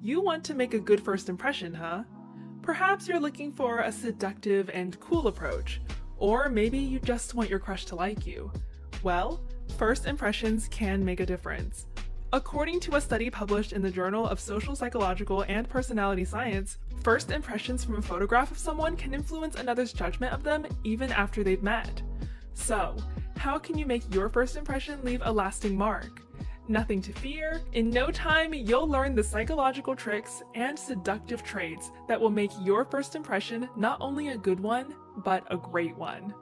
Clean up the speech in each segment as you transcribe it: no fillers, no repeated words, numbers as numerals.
You want to make a good first impression, huh? Perhaps you're looking for a seductive and cool approach, or maybe you just want your crush to like you. Well, first impressions can make a difference. According to a study published in the Journal of Social Psychological and Personality Science, first impressions from a photograph of someone can influence another's judgment of them even after they've met. So, how can you make your first impression leave a lasting mark? Nothing to fear. In no time, you'll learn the psychological tricks and seductive traits that will make your first impression not only a good one, but a great one.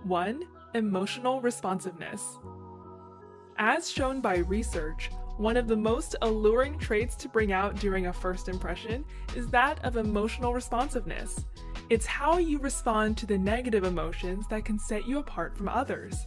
1. Emotional responsiveness. As shown by research, one of the most alluring traits to bring out during a first impression is that of emotional responsiveness. It's how you respond to the negative emotions that can set you apart from others.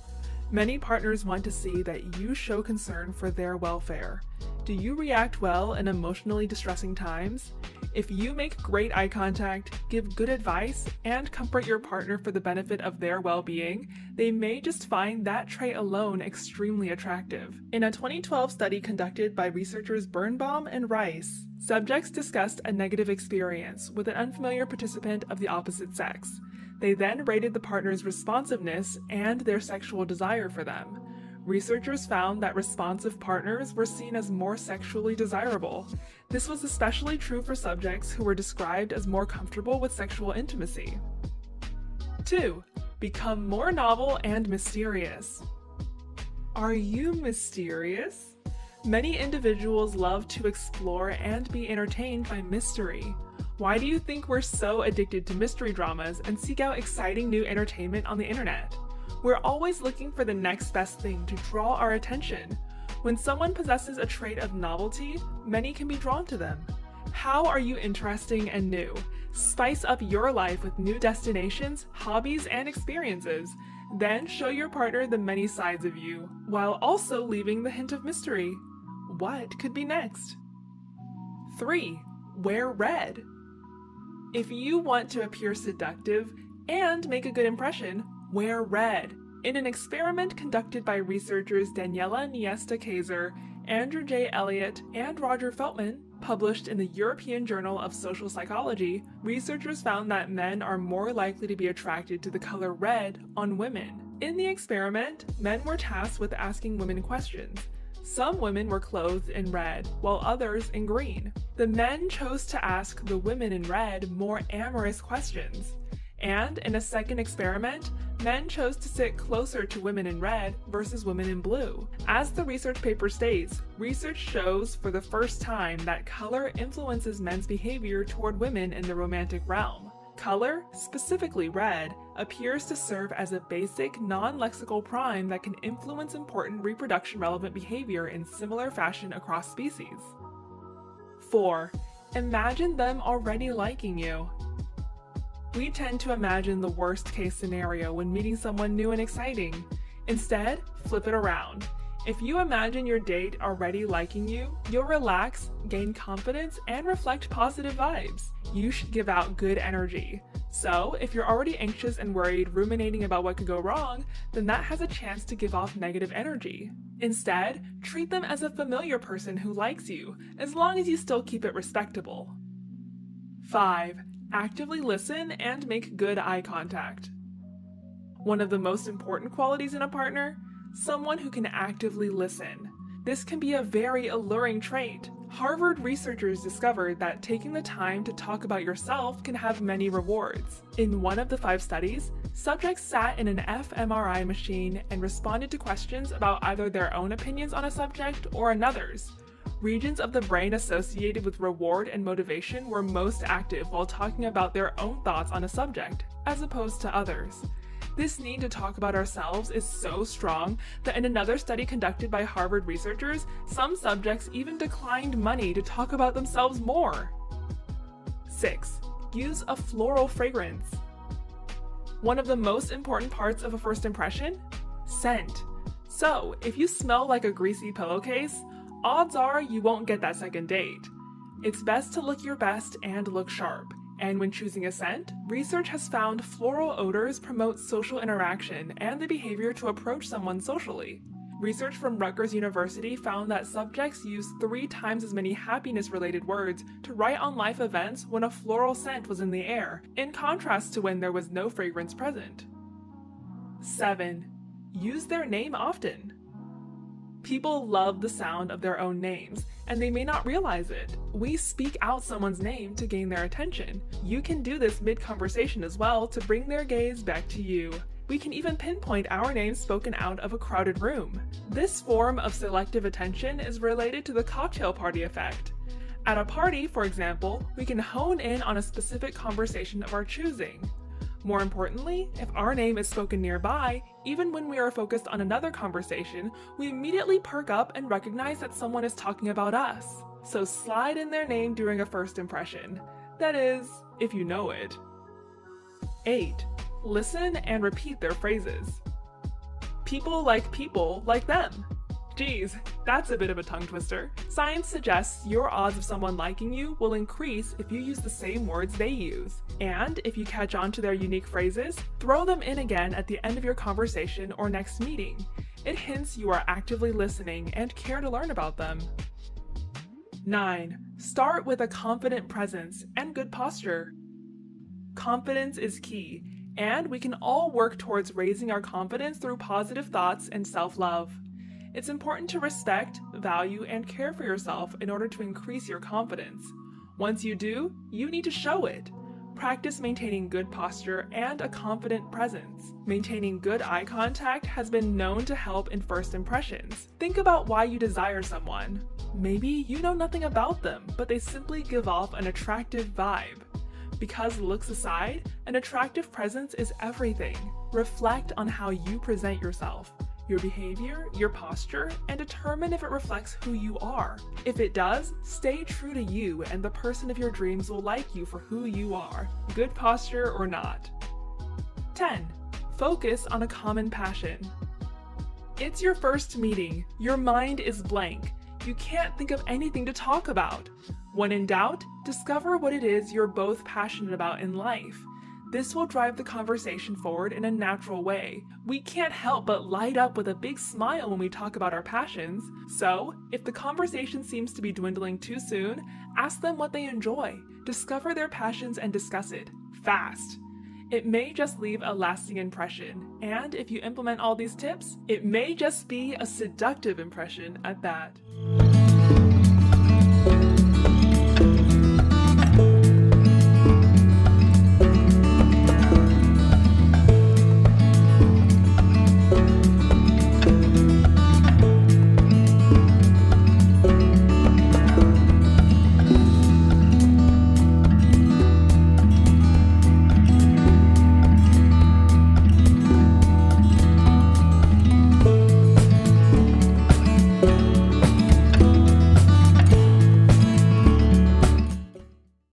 Many partners want to see that you show concern for their welfare. Do you react well in emotionally distressing times? If you make great eye contact, give good advice, and comfort your partner for the benefit of their well-being, they may just find that trait alone extremely attractive. In a 2012 study conducted by researchers Birnbaum and Rice, subjects discussed a negative experience with an unfamiliar participant of the opposite sex. They then rated the partner's responsiveness and their sexual desire for them. Researchers found that responsive partners were seen as more sexually desirable. This was especially true for subjects who were described as more comfortable with sexual intimacy. 2. Become more novel and mysterious. Are you mysterious? Many individuals love to explore and be entertained by mystery. Why do you think we're so addicted to mystery dramas and seek out exciting new entertainment on the internet? We're always looking for the next best thing to draw our attention. When someone possesses a trait of novelty, many can be drawn to them. How are you interesting and new? Spice up your life with new destinations, hobbies, and experiences. Then show your partner the many sides of you, while also leaving the hint of mystery. What could be next? 3. Wear red. If you want to appear seductive and make a good impression, wear red. In an experiment conducted by researchers Daniela Niesta-Kaiser, Andrew J. Elliott, and Roger Feltman, published in the European Journal of Social Psychology, researchers found that men are more likely to be attracted to the color red on women. In the experiment, men were tasked with asking women questions. Some women were clothed in red, while others in green. The men chose to ask the women in red more amorous questions. And in a second experiment, men chose to sit closer to women in red versus women in blue. As the research paper states, research shows for the first time that color influences men's behavior toward women in the romantic realm. Color, specifically red, appears to serve as a basic, non-lexical prime that can influence important reproduction-relevant behavior in similar fashion across species. 4. Imagine them already liking you. We tend to imagine the worst-case scenario when meeting someone new and exciting. Instead, flip it around. If you imagine your date already liking you, you'll relax, gain confidence, and reflect positive vibes. You should give out good energy. So, if you're already anxious and worried, ruminating about what could go wrong, then that has a chance to give off negative energy. Instead, treat them as a familiar person who likes you, as long as you still keep it respectable. 5. Actively listen and make good eye contact. One of the most important qualities in a partner? Someone who can actively listen. This can be a very alluring trait. Harvard researchers discovered that taking the time to talk about yourself can have many rewards. In one of the 5 studies, subjects sat in an fMRI machine and responded to questions about either their own opinions on a subject or another's. Regions of the brain associated with reward and motivation were most active while talking about their own thoughts on a subject, as opposed to others. This need to talk about ourselves is so strong that in another study conducted by Harvard researchers, some subjects even declined money to talk about themselves more. 6. Use a floral fragrance. One of the most important parts of a first impression? Scent. So, if you smell like a greasy pillowcase, odds are you won't get that second date. It's best to look your best and look sharp. And when choosing a scent, research has found floral odors promote social interaction and the behavior to approach someone socially. Research from Rutgers University found that subjects used 3 times as many happiness-related words to write on life events when a floral scent was in the air, in contrast to when there was no fragrance present. 7. Use their name often. People love the sound of their own names, and they may not realize it. We speak out someone's name to gain their attention. You can do this mid-conversation as well to bring their gaze back to you. We can even pinpoint our names spoken out of a crowded room. This form of selective attention is related to the cocktail party effect. At a party, for example, we can hone in on a specific conversation of our choosing. More importantly, if our name is spoken nearby, even when we are focused on another conversation, we immediately perk up and recognize that someone is talking about us. So slide in their name during a first impression. That is, if you know it. 8. Listen and repeat their phrases. People like them. Geez, that's a bit of a tongue twister. Science suggests your odds of someone liking you will increase if you use the same words they use. And if you catch on to their unique phrases, throw them in again at the end of your conversation or next meeting. It hints you are actively listening and care to learn about them. 9. Start with a confident presence and good posture. Confidence is key, and we can all work towards raising our confidence through positive thoughts and self-love. It's important to respect, value, and care for yourself in order to increase your confidence. Once you do, you need to show it. Practice maintaining good posture and a confident presence. Maintaining good eye contact has been known to help in first impressions. Think about why you desire someone. Maybe you know nothing about them, but they simply give off an attractive vibe. Because looks aside, an attractive presence is everything. Reflect on how you present yourself, your behavior, your posture, and determine if it reflects who you are. If it does, stay true to you, and the person of your dreams will like you for who you are, good posture or not. 10. Focus on a common passion. It's your first meeting. Your mind is blank. You can't think of anything to talk about. When in doubt, discover what it is you're both passionate about in life. This will drive the conversation forward in a natural way. We can't help but light up with a big smile when we talk about our passions. So, if the conversation seems to be dwindling too soon, ask them what they enjoy. Discover their passions and discuss it fast. It may just leave a lasting impression, and if you implement all these tips, it may just be a seductive impression at that.